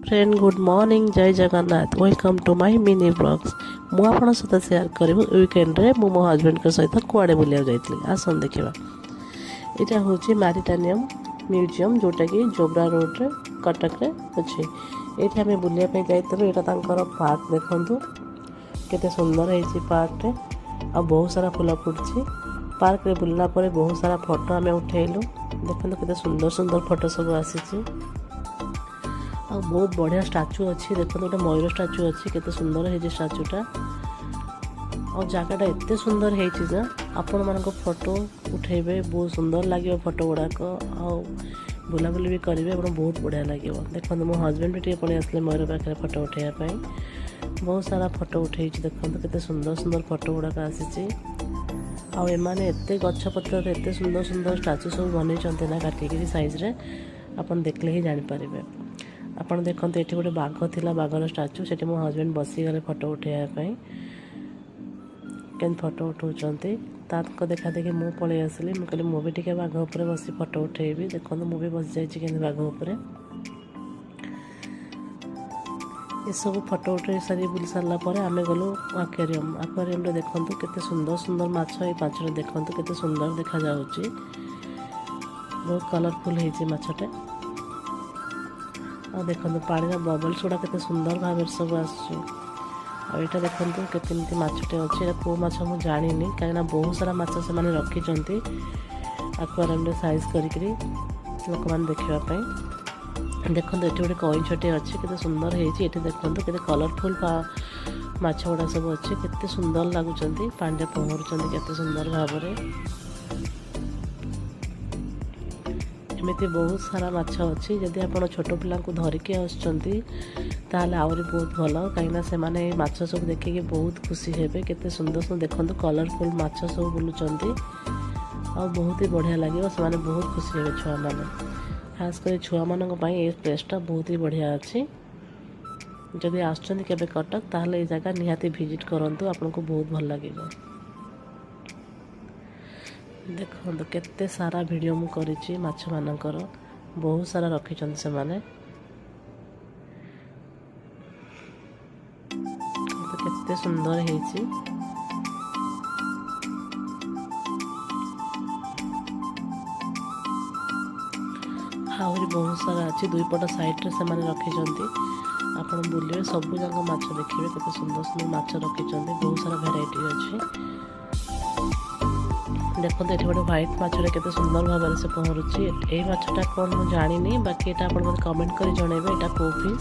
Friend good morning जय Jagannath welcome to my mini blogs मु आपन सहित शेयर करिबो वीकेंड रे मु मो हस्बैंड के सहित कुआडे बुलिया जाइतली आसन देखिबा। एटा होची मैरिटानियम म्यूजियम जोटा कि जोब्रा रोड रे कटक रे अछि। एठी हमें बुलिया पे जाइतलो। एटा तांकर पार्क देखंतु केते सुंदर हेछि पार्क रे आ बहुत सारा फूल फुटछि। पार्क रे बुलला परे बहुत सारा फोटो हमें उठेलु। देखंतु केते सुंदर सुंदर फोटो सब आसीछि आ बहुत बढ़िया स्टाच्यू अच्छी। देखो गोटे मयूर स्टाच्यू अच्छी केते सुंदर है स्टाच्यूटा और जगहटा एते सुंदर है आपण मानक फोटो उठेबे बहुत सुंदर लगे फोटो गुड़ाक आ बुलाबुली भी करेंगे बहुत बढ़िया लगे। देखो मो हस्बैंड भी टे पड़े आसले मयूर पाखे फोटो उठाइवाई बहुत सारा फोटो उठे। देखो केते सुंदर सुंदर फोटो गुड़ाक आसी आने एत गछपत्र एत सुंदर सुंदर स्टाच्यू सब बनई ना काटिकी साइज रे आपन देखले ही जानीपर। आपन देखते ये गोटे बाघ थिला बाघर स्टाच्यू से मो हस्बैंड बसीगले फोटो उठाइवाई के फोटो उठाऊँच ताको देखा देखी मु पलि आसली मुझे मुझे टे बाघ उपर बस फोटो उठेबी। देखो मुझे बस जाइए बाघ उपर ये सब फोटो उठे सारी बुली सारा पर आम गलु आक्वेरियम। आक्वेरियम रे देखंतु केते सुंदर सुंदर माछ ए माछरे देखंतु केते सुंदर देखा जाउची बहुत कलरफुल हेछि माछटे आ देखंतु पानी बबल्स गुड़ा केते सुंदर भाव सब आसुची। आ एटा देखंतु केते माछटे अछि एटा को माछ मु जानिनी काहेना बहुत सारा माछ से माने रखी चंती एक्वेरियम रे साइज करिकरी लोक मान देखिबा पई। देखंतु एठी गोटे कई छटे अछि केते सुंदर हेछि। एठी देखंतु केते कलरफुल माछ गुड़ा सब अछि केते सुंदर लागुचंती पानी रे पहरुचंती केते सुंदर भाव रे। एमती बहुत सारा माछ अच्छी जदि आप छोट पिला धरिकी आसुँच ताहले आहरी बहुत भल कहीं से माने माछ सब देखिए बहुत खुशी हेबे। केते सुंदर सुंदर देखंतु कलरफुल माछ सब बुलुचंती आ बहुत ही बढ़िया लगे से माने बहुत खुशी हेबे छुआ माने खास कर छुआ मानक पई ए प्लेसटा बहुत ही बढ़िया अच्छी। जदि आसुँच केबे कटक ताहले ए जगह निहाती विजिट करंतु आपनको बहुत भल लागेगा। देखो केते सारा वीडियो मु करिछि माछ मानकर बहुत सारा रखिछन से माने तो केते सुंदर हेछि। आहरी बहुत सारा अछि दुई पट साइड रे से माने रखिछंती आपण बुलिए सब जंग माछ देखिबे केते सुंदर सुंदर माछ रखिछंती बहुत सारा वैरायटी अछि। देखो ये गोटे व्हाइट माछरे केते सुंदर भाव से पहरुची। ए माछटा कौन मु जानिनी बाकी एटा आपण कमेंट करी जणेबे एटा को फिश।